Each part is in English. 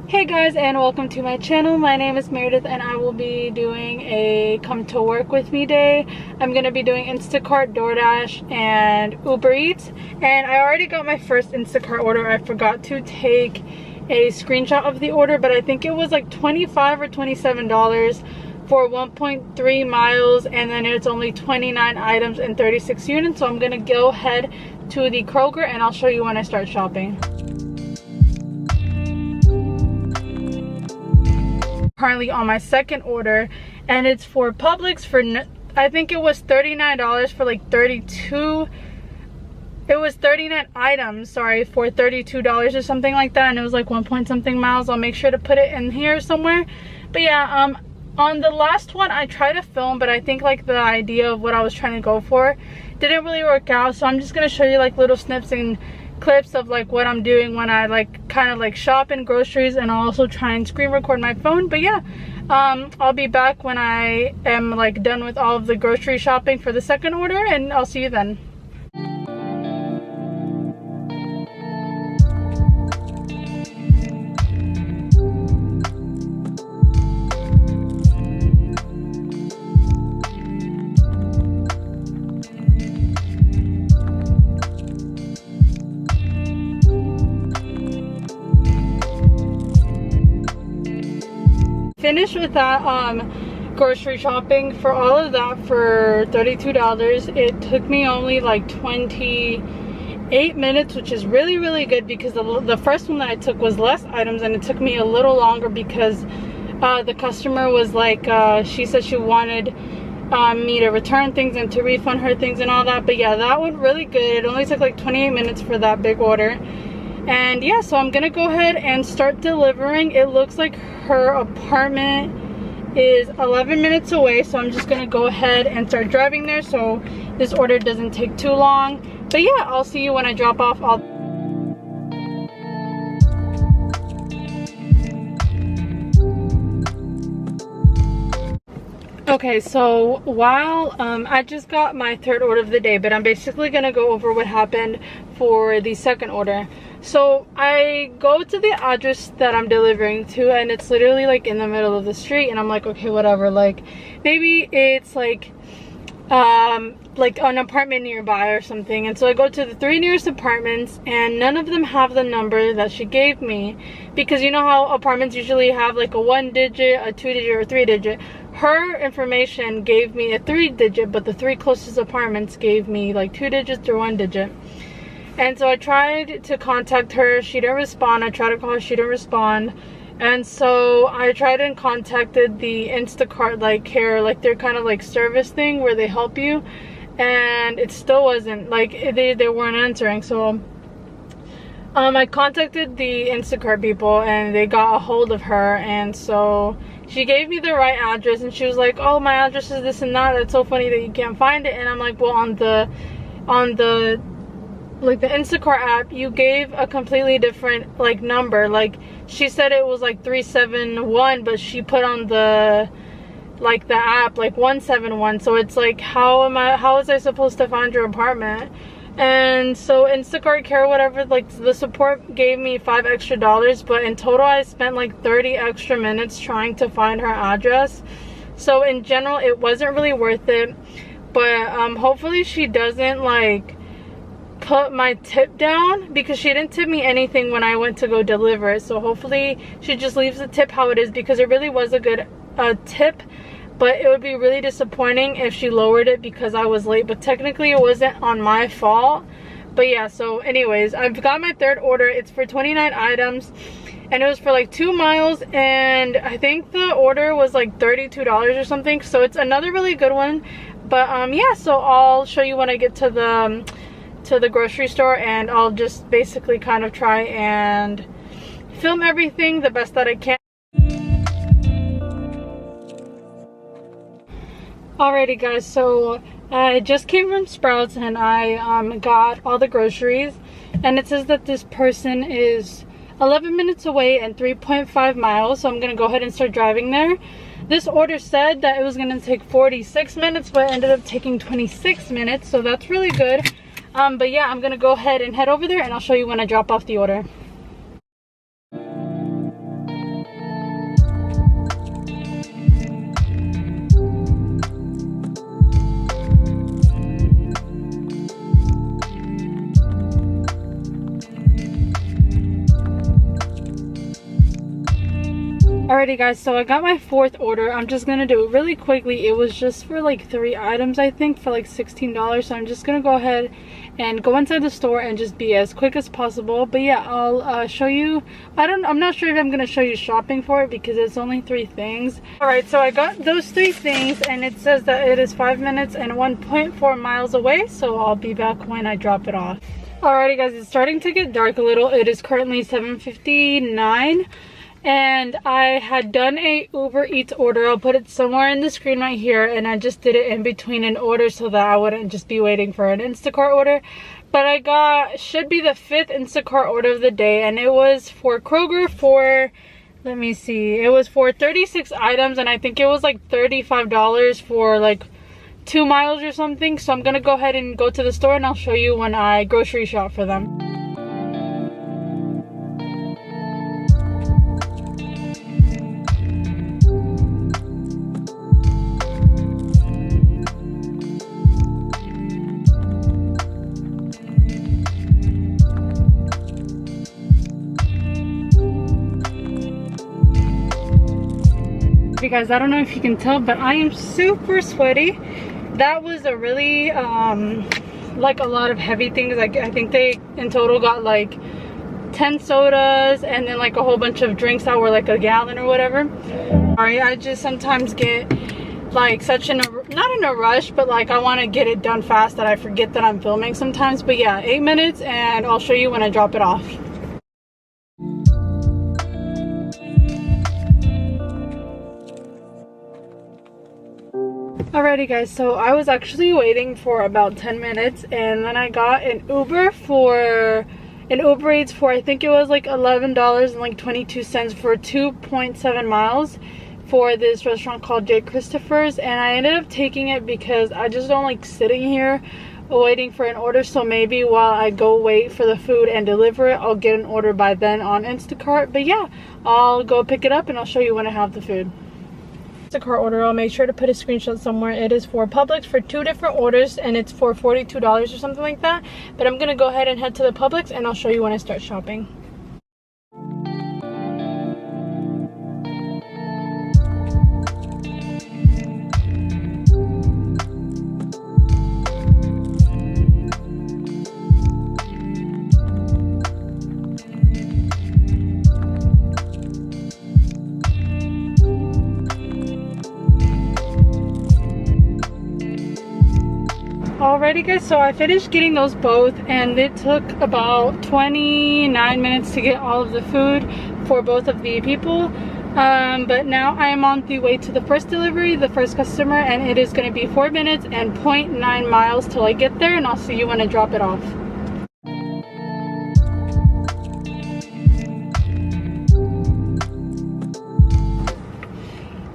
Hey guys, and welcome to my channel. My name is Meredith and I will be doing a come to work with me day. I'm going to be doing Instacart, DoorDash, and Ubereats. And I already got my first Instacart order. I forgot to take a screenshot of the order, but I think it was like $25 or $27 for 1.3 miles, and then it's only 29 items and 36 units. So I'm going to go ahead to the Kroger and I'll show you when I start shopping. Currently on my second order, and it's for Publix for I think it was $39 for like 32. It was 39 items, sorry, for $32 or something like that, and it was like 1 point something miles. I'll make sure to put it in here somewhere. But yeah, on the last one I tried to film, but I think like the idea of what I was trying to go for didn't really work out. So I'm just gonna show you like little snips and clips of like what I'm doing when I like kind of like shop in groceries, and I'll also try and screen record my phone. But yeah, I'll be back when I am like done with all of the grocery shopping for the second order, and I'll see you then. Finished with that grocery shopping for all of that for $32. It took me only like 28 minutes, which is really good, because the first one that I took was less items, and it took me a little longer because the customer was like, she said she wanted me to return things and to refund her things and all that. But yeah, that went really good. It only took like 28 minutes for that big order. And yeah, so I'm gonna go ahead and start delivering. It looks like her apartment is 11 minutes away, so I'm just gonna go ahead and start driving there so this order doesn't take too long. But yeah, I'll see you when I drop off all. Okay, so while I just got my third order of the day, but I'm basically gonna go over what happened for the second order. So I go to the address that I'm delivering to, and it's literally like in the middle of the street, and I'm like, okay, whatever, like maybe it's like an apartment nearby or something. And so I go to the 3 nearest apartments, and none of them have the number that she gave me, because you know how apartments usually have like a 1-digit, a 2-digit, or 3-digit. Her information gave me a 3-digit, but the 3 closest apartments gave me like 2 digits or 1 digit. And so I tried to contact her, she didn't respond. I tried to call her, she didn't respond. And so I tried and contacted the Instacart like care, like their kind of like service thing where they help you, and it still wasn't like they weren't answering. So I contacted the Instacart people and they got a hold of her, and so she gave me the right address, and she was like, oh, my address is this and that. That's so funny that you can't find it. And I'm like, well, on the like the Instacart app, you gave a completely different like number. Like she said it was like 371, but she put on the like the app like 171. So it's like, how was I supposed to find your apartment? And so Instacart care, whatever, like the support gave me $5 extra, but in total I spent like 30 extra minutes trying to find her address. So in general, it wasn't really worth it. But hopefully she doesn't like put my tip down, because she didn't tip me anything when I went to go deliver it. So hopefully she just leaves the tip how it is, because it really was a good tip. But it would be really disappointing if she lowered it because I was late. But technically it wasn't on my fault. But yeah, so anyways, I've got my third order. It's for 29 items, and it was for like 2 miles, and I think the order was like $32 or something. So it's another really good one. But yeah, so I'll show you when I get to the grocery store, and I'll just basically kind of try and film everything the best that I can. Alrighty guys, so I just came from Sprouts, and I got all the groceries, and it says that this person is 11 minutes away and 3.5 miles, so I'm gonna go ahead and start driving there. This order said that it was gonna take 46 minutes, but it ended up taking 26 minutes, so that's really good. But yeah, I'm gonna go ahead and head over there, and I'll show you when I drop off the order. Alrighty guys, so I got my fourth order. I'm just gonna do it really quickly. It was just for like 3 items, I think, for like $16. So I'm just gonna go ahead and go inside the store and just be as quick as possible. But yeah, I'll show you. I'm not sure if I'm gonna show you shopping for it because it's only 3 things. Alright, so I got those 3 things and it says that it is 5 minutes and 1.4 miles away. So I'll be back when I drop it off. Alrighty guys, it's starting to get dark a little. It is currently 7:59. And I had done a Uber Eats order. I'll put it somewhere in the screen right here. And I just did it in between an order so that I wouldn't just be waiting for an Instacart order. But I got, should be the 5th Instacart order of the day. And it was for Kroger for, let me see. It was for 36 items. And I think it was like $35 for like 2 miles or something. So I'm going to go ahead and go to the store and I'll show you when I grocery shop for them. You guys, I don't know if you can tell, but I am super sweaty. That was a really like a lot of heavy things. Like I think they in total got like 10 sodas and then like a whole bunch of drinks that were like a gallon or whatever. Sorry, I just sometimes get like such in a, not in a rush, but like I want to get it done fast that I forget that I'm filming sometimes. But yeah, 8 minutes and I'll show you when I drop it off. Alrighty guys, so I was actually waiting for about 10 minutes and then I got an Uber for an Ubereats for I think it was like $11.22 for 2.7 miles for this restaurant called J. Christopher's, and I ended up taking it because I just don't like sitting here waiting for an order. So maybe while I go wait for the food and deliver it, I'll get an order by then on Instacart. But yeah, I'll go pick it up and I'll show you when I have the food. Instacart order, I'll make sure to put a screenshot somewhere. It is for Publix for 2 different orders and it's for $42 or something like that. But I'm gonna go ahead and head to the Publix and I'll show you when I start shopping. Alrighty guys, so I finished getting those both and it took about 29 minutes to get all of the food for both of the people. But now I am on the way to the first delivery, the first customer, and it is going to be 4 minutes and 0.9 miles till I get there, and I'll see you when I drop it off.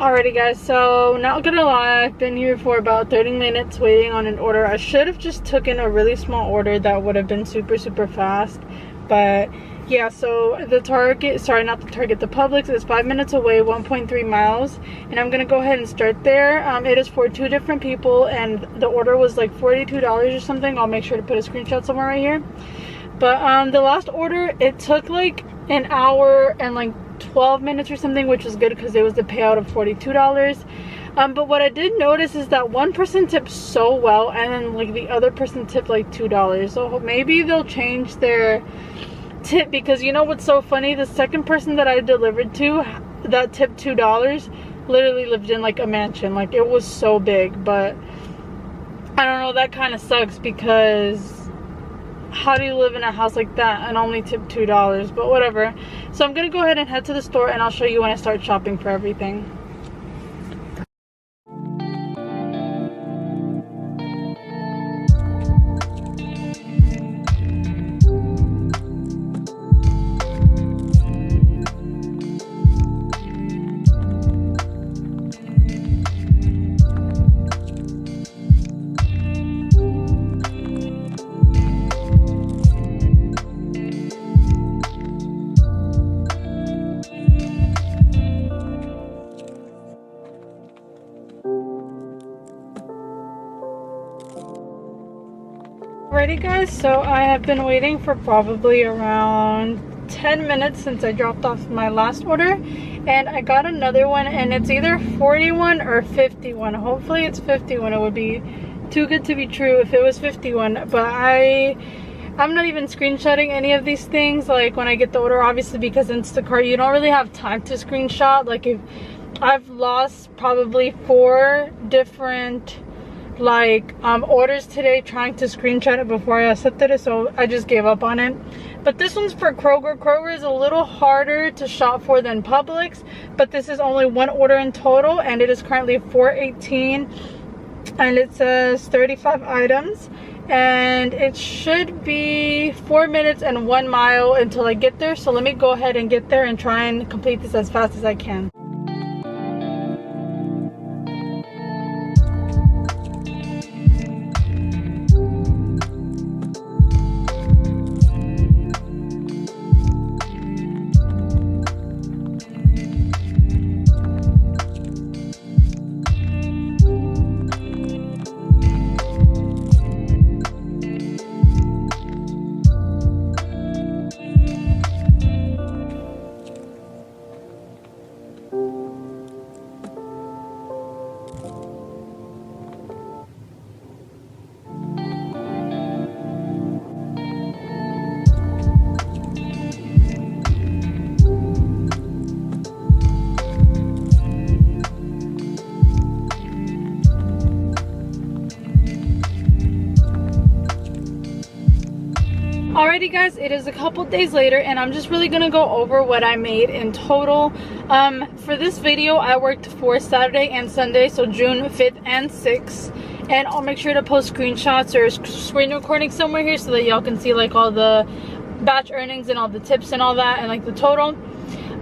Alrighty guys, so not gonna lie, I've been here for about 30 minutes waiting on an order. I should have just taken a really small order that would have been super fast. But yeah, so the Target, sorry, not the Target, the Publix is 5 minutes away, 1.3 miles. And I'm gonna go ahead and start there. It is for 2 different people and the order was like $42 or something. I'll make sure to put a screenshot somewhere right here. But the last order, it took like an hour and like 12 minutes or something, which was good because it was the payout of $42. But what I did notice is that one person tipped so well and then like the other person tipped like $2. So maybe they'll change their tip, because you know what's so funny, the second person that I delivered to that tipped $2 literally lived in like a mansion. Like it was so big. But I don't know, that kind of sucks because how do you live in a house like that and only tip $2? But whatever. So I'm gonna go ahead and head to the store and I'll show you when I start shopping for everything. Alrighty guys, so I have been waiting for probably around 10 minutes since I dropped off my last order, and I got another one, and it's either 41 or 51. Hopefully it's 51. It would be too good to be true if it was 51, but I'm not even screenshotting any of these things like when I get the order, obviously, because Instacart, you don't really have time to screenshot. Like, if I've lost probably 4 different like orders today trying to screenshot it before I accepted it, so I just gave up on it. But this one's for Kroger. Kroger is a little harder to shop for than Publix, but this is only 1 order in total, and it is currently $4.18, and it says 35 items, and it should be 4 minutes and 1 mile until I get there. So let me go ahead and get there and try and complete this as fast as I can. Alrighty guys, it is a couple days later, and I'm just really gonna go over what I made in total. For this video, I worked for Saturday and Sunday, so June 5th and 6th, and I'll make sure to post screenshots or screen recording somewhere here so that y'all can see like all the batch earnings and all the tips and all that, and like the total.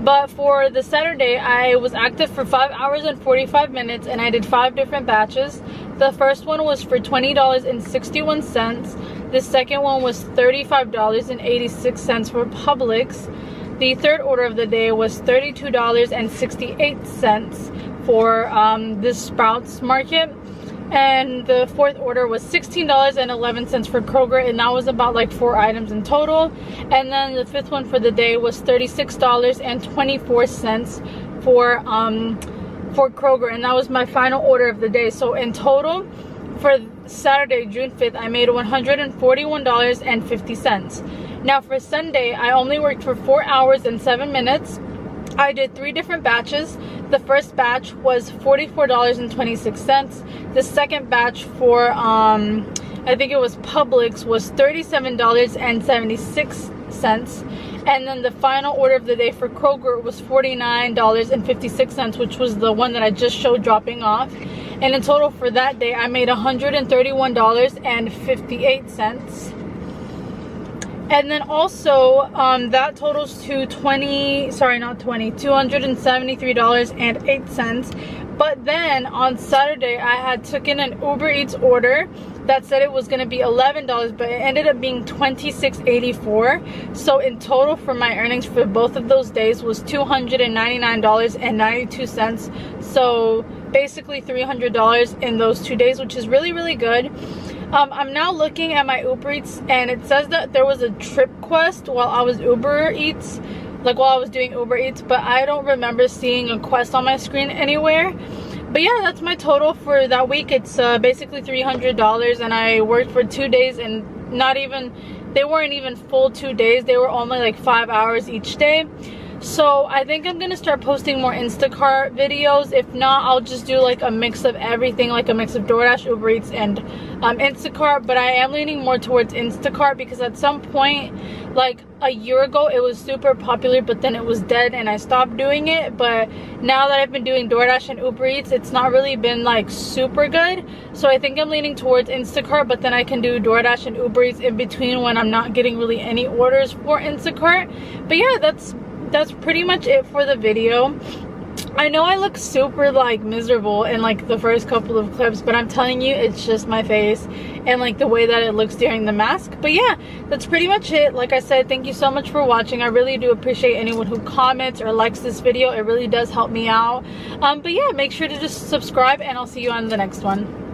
But for the Saturday, I was active for 5 hours and 45 minutes, and I did 5 different batches. The first one was for $20.61. The second one was $35.86 for Publix. The third order of the day was $32.68 for this Sprouts Market. And the fourth order was $16.11 for Kroger, and that was about like 4 items in total. And then the fifth one for the day was $36.24 for Kroger, and that was my final order of the day. So in total, for Saturday, June 5th, I made $141.50. Now for Sunday, I only worked for 4 hours and 7 minutes. I did 3 different batches. The first batch was $44.26. The second batch for I think it was Publix was $37.76. And then the final order of the day for Kroger was $49.56, which was the one that I just showed dropping off. And in total for that day, I made $131.58. And then also that totals to $273.08. But then on Saturday, I had taken an Ubereats order that said it was going to be $11, but it ended up being $26.84. So in total for my earnings for both of those days was $299.92. So basically $300 in those 2 days, which is really, really good. I'm now looking at my Ubereats, and it says that there was a trip quest while I was doing Uber Eats, but I don't remember seeing a quest on my screen anywhere. But yeah, that's my total for that week. It's basically $300, and I worked for 2 days, and they weren't even full 2 days. They were only like 5 hours each day. So I think I'm gonna start posting more Instacart videos. If not, I'll just do like a mix of everything, like a mix of DoorDash, Uber Eats, and Instacart. But I am leaning more towards Instacart because at some point, like a year ago, it was super popular, but then it was dead and I stopped doing it. But now that I've been doing DoorDash and Uber Eats, it's not really been like super good. So I think I'm leaning towards Instacart, but then I can do DoorDash and Uber Eats in between when I'm not getting really any orders for Instacart. But yeah, that's pretty much it for the video. I know I look super like miserable in like the first couple of clips, but I'm telling you, it's just my face and like the way that it looks during the mask. But yeah, that's pretty much it. Like I said, thank you so much for watching. I really do appreciate anyone who comments or likes this video. It really does help me out. But yeah, make sure to just subscribe, and I'll see you on the next one.